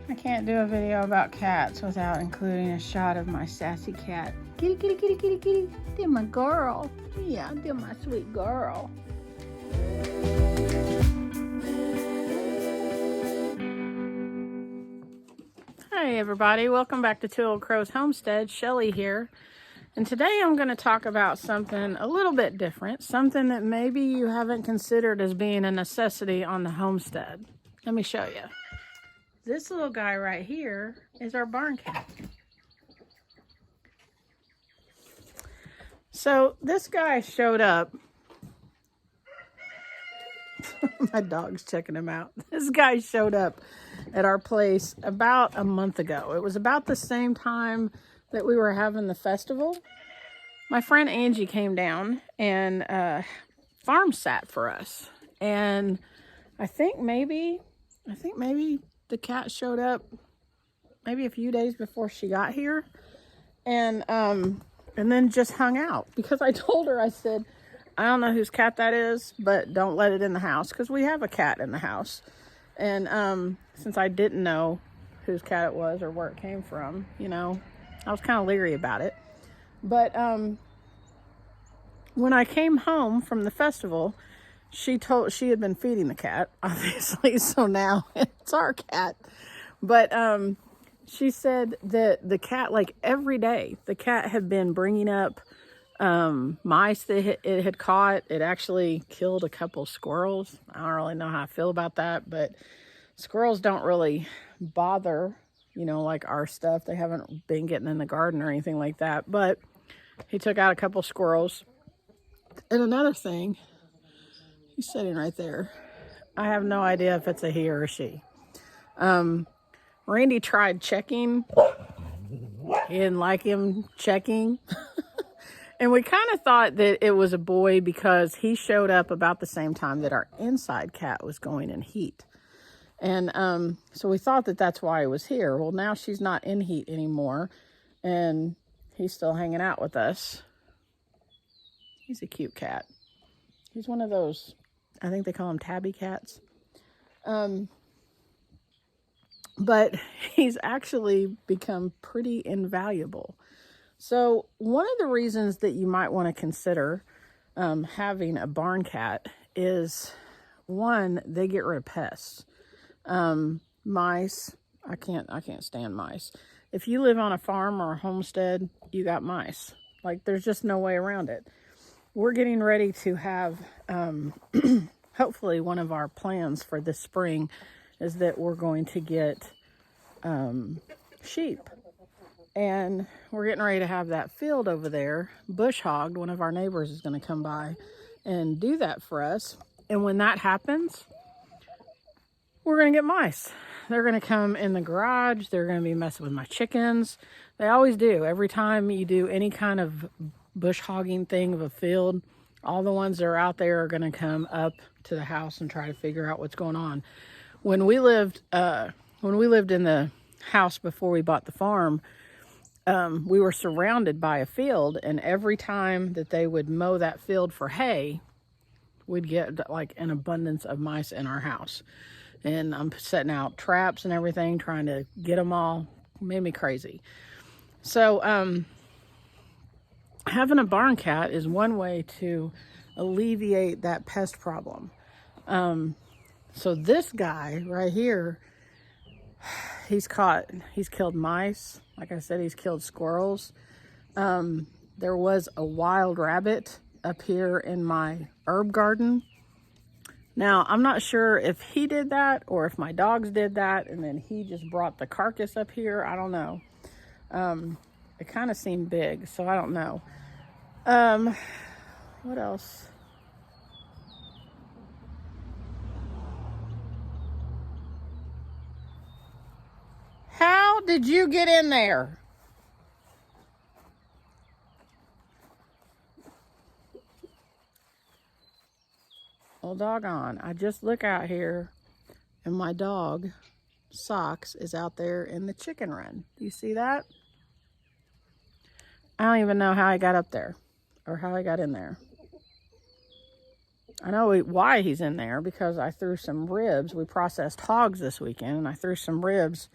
I can't do a video about cats without including a shot of my sassy cat. Kitty, kitty, kitty, kitty, kitty. They're my girl. Yeah, they're my sweet girl. Hi everybody, welcome back to Two Old Crows Homestead. Shelly here. And today I'm going to talk about something a little bit different. Something that maybe you haven't considered as being a necessity on the homestead. Let me show you. This little guy right here is our barn cat. So this guy showed up. My dog's checking him out. This guy showed up at our place about a month ago. It was about the same time that we were having the festival. My friend Angie came down and farm sat for us. And I think maybe the cat showed up maybe a few days before she got here, and then just hung out, because I told her, I said, I don't know whose cat that is, but don't let it in the house, because we have a cat in the house. And since I didn't know whose cat it was or where it came from, you know, I was kind of leery about it. But when I came home from the festival, she had been feeding the cat, obviously, so now it's our cat. But she said that the cat, like every day, the cat had been bringing up mice that it had caught. It actually killed a couple squirrels. I don't really know how I feel about that, but squirrels don't really bother, you know, like our stuff. They haven't been getting in the garden or anything like that, but he took out a couple squirrels. And another thing, he's sitting right there. I have no idea if it's a he or a she. Randy tried checking. He didn't like him checking. And we kind of thought that it was a boy because he showed up about the same time that our inside cat was going in heat. And so we thought that that's why he was here. Well, now she's not in heat anymore, and he's still hanging out with us. He's a cute cat. He's one of those, I think they call them tabby cats. But he's actually become pretty invaluable. So one of the reasons that you might want to consider having a barn cat is, one, they get rid of pests. Mice, I can't stand mice. If you live on a farm or a homestead, you got mice. Like, there's just no way around it. We're getting ready to have, hopefully one of our plans for this spring is that we're going to get sheep. And we're getting ready to have that field over there bush hogged. One of our neighbors is going to come by and do that for us. And when that happens, we're going to get mice. They're going to come in the garage. They're going to be messing with my chickens. They always do. Every time you do any kind of bush hogging thing of a field, all the ones that are out there are going to come up to the house and try to figure out what's going on. When we lived in the house before we bought the farm, we were surrounded by a field, and every time that they would mow that field for hay, we'd get like an abundance of mice in our house. And I'm setting out traps and everything, trying to get them all. Made me crazy. So having a barn cat is one way to alleviate that pest problem. So this guy right here, he's killed mice. Like I said, he's killed squirrels. There was a wild rabbit up here in my herb garden. Now, I'm not sure if he did that or if my dogs did that and then he just brought the carcass up here. I don't know. It kind of seemed big, so I don't know. What else? How did you get in there? Well, doggone. I just look out here and my dog, Socks, is out there in the chicken run. Do you see that? I don't even know how I got up there or how I got in there. I know why he's in there, because I threw some ribs. We processed hogs this weekend, and I threw some ribs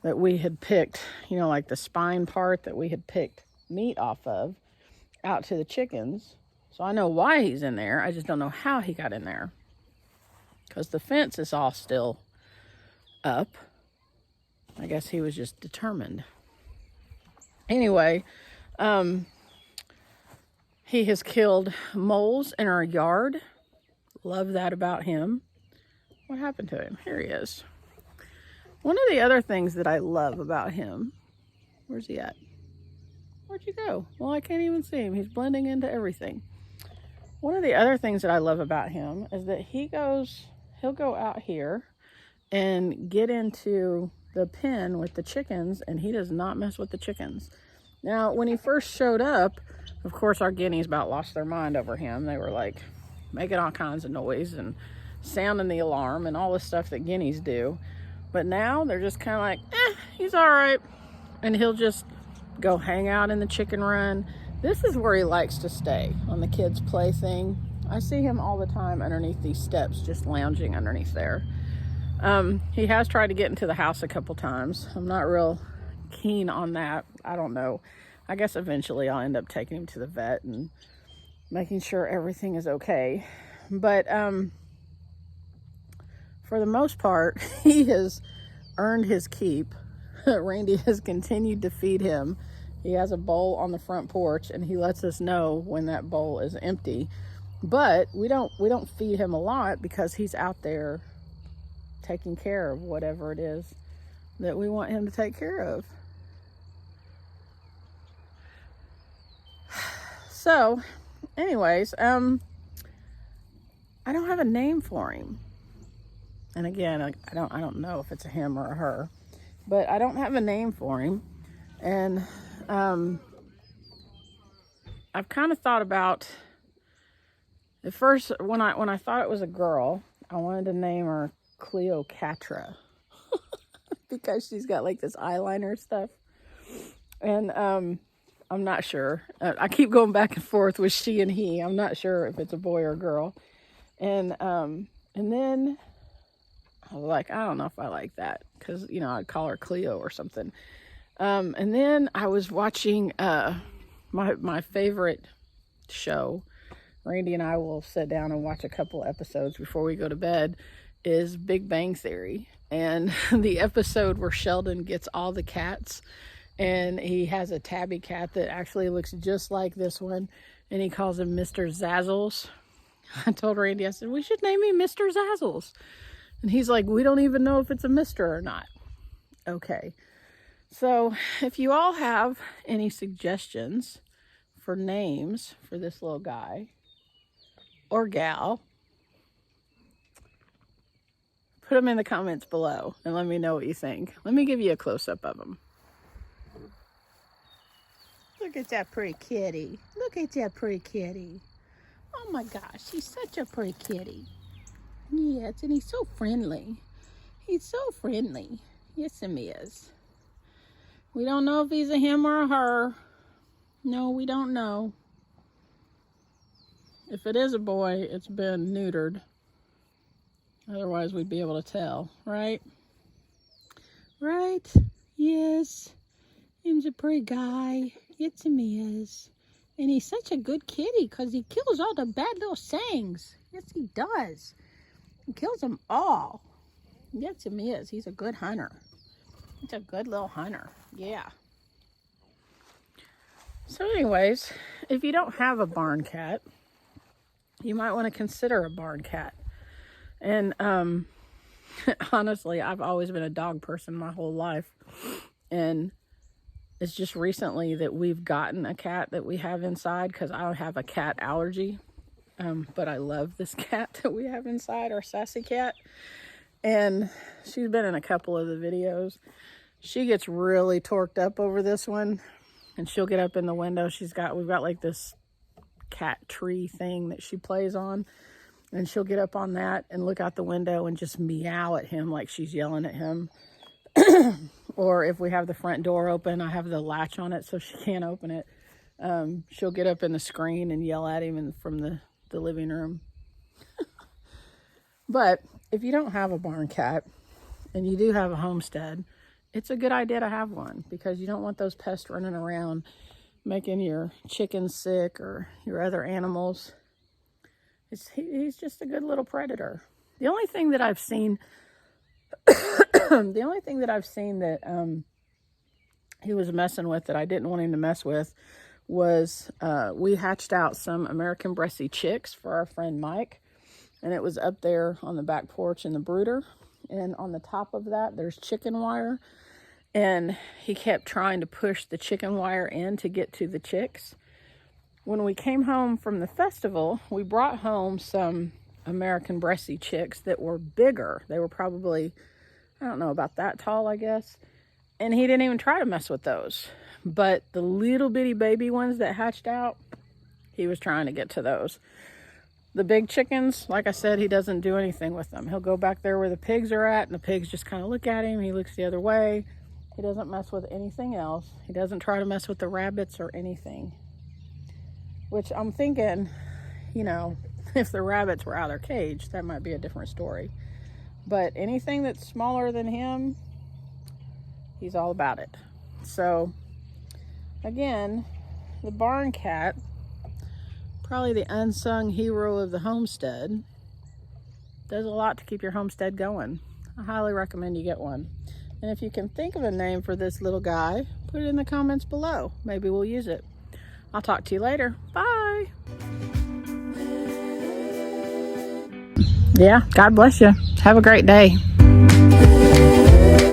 that we had picked, you know, like the spine part that we had picked meat off of, out to the chickens. So I know why he's in there. I just don't know how he got in there, because the fence is all still up. I guess he was just determined. Anyway, he has killed moles in our yard. Love that about him. What happened to him? Here he is. One of the other things that I love about him, where's he at? Where'd you go? Well, I can't even see him. He's blending into everything. One of the other things that I love about him is that he'll go out here and get into the pen with the chickens, and he does not mess with the chickens. Now, when he first showed up, of course, our guineas about lost their mind over him. They were like making all kinds of noise and sounding the alarm and all the stuff that guineas do. But now they're just kind of like, he's all right. And he'll just go hang out in the chicken run. This is where he likes to stay, on the kids' play thing. I see him all the time underneath these steps, just lounging underneath there. He has tried to get into the house a couple times. I'm not real keen on that. I don't know. I guess eventually I'll end up taking him to the vet and making sure everything is okay. But for the most part, he has earned his keep. Randy has continued to feed him. He has a bowl on the front porch, and he lets us know when that bowl is empty. But we don't feed him a lot, because he's out there taking care of whatever it is that we want him to take care of. So, anyways, I don't have a name for him. And again, I don't know if it's a him or a her, but I don't have a name for him. And I've kind of thought about, at first, when I thought it was a girl, I wanted to name her Cleopatra because she's got like this eyeliner stuff. And I'm not sure. I keep going back and forth with she and he. I'm not sure if it's a boy or a girl. And then I was like, I don't know if I like that, because, you know, I'd call her Cleo or something. And then I was watching my favorite show. Randy and I will sit down and watch a couple episodes before we go to bed, is Big Bang Theory. And the episode where Sheldon gets all the cats, and he has a tabby cat that actually looks just like this one, and he calls him Mr. Zazzles. I told Randy, I said, we should name him Mr. Zazzles. And he's like, we don't even know if it's a Mr. or not. Okay. So if you all have any suggestions for names for this little guy or gal, put them in the comments below and let me know what you think. Let me give you a close-up of them. Look at that pretty kitty. Look at that pretty kitty. Oh my gosh, he's such a pretty kitty. Yes, and he's so friendly. He's so friendly. Yes, he is. We don't know if he's a him or a her. No, we don't know. If it is a boy, it's been neutered. Otherwise, we'd be able to tell, right? Right? Yes. He's a pretty guy. Yes, he is. And he's such a good kitty because he kills all the bad little things. Yes, he does. He kills them all. Yes, he is. He's a good hunter. He's a good little hunter. Yeah. So anyways, if you don't have a barn cat, you might want to consider a barn cat. And honestly, I've always been a dog person my whole life. And it's just recently that we've gotten a cat that we have inside, because I have a cat allergy. But I love this cat that we have inside, our sassy cat. And she's been in a couple of the videos. She gets really torqued up over this one. And she'll get up in the window. We've got like this cat tree thing that she plays on. And she'll get up on that and look out the window and just meow at him like she's yelling at him. Or if we have the front door open, I have the latch on it so she can't open it. She'll get up in the screen and yell at him from the living room. But if you don't have a barn cat and you do have a homestead it's a good idea to have one, because you don't want those pests running around making your chickens sick or your other animals. He's just a good little predator. The only thing that I've seen, that he was messing with, that I didn't want him to mess with, was we hatched out some American breasty chicks for our friend Mike, and it was up there on the back porch in the brooder, and on the top of that there's chicken wire, and he kept trying to push the chicken wire in to get to the chicks. When we came home from the festival, we brought home some American breasty chicks that were bigger. They were probably, I don't know, about that tall, I guess. And he didn't even try to mess with those. But the little bitty baby ones that hatched out, he was trying to get to those. The big chickens, like I said, he doesn't do anything with them. He'll go back there where the pigs are at, and the pigs just kind of look at him. He looks the other way. He doesn't mess with anything else. He doesn't try to mess with the rabbits or anything. Which I'm thinking, you know, if the rabbits were out of their cage, that might be a different story. But anything that's smaller than him, he's all about it. So, again, the barn cat, probably the unsung hero of the homestead, does a lot to keep your homestead going. I highly recommend you get one. And if you can think of a name for this little guy, put it in the comments below. Maybe we'll use it. I'll talk to you later. Bye. Yeah, God bless you. Have a great day.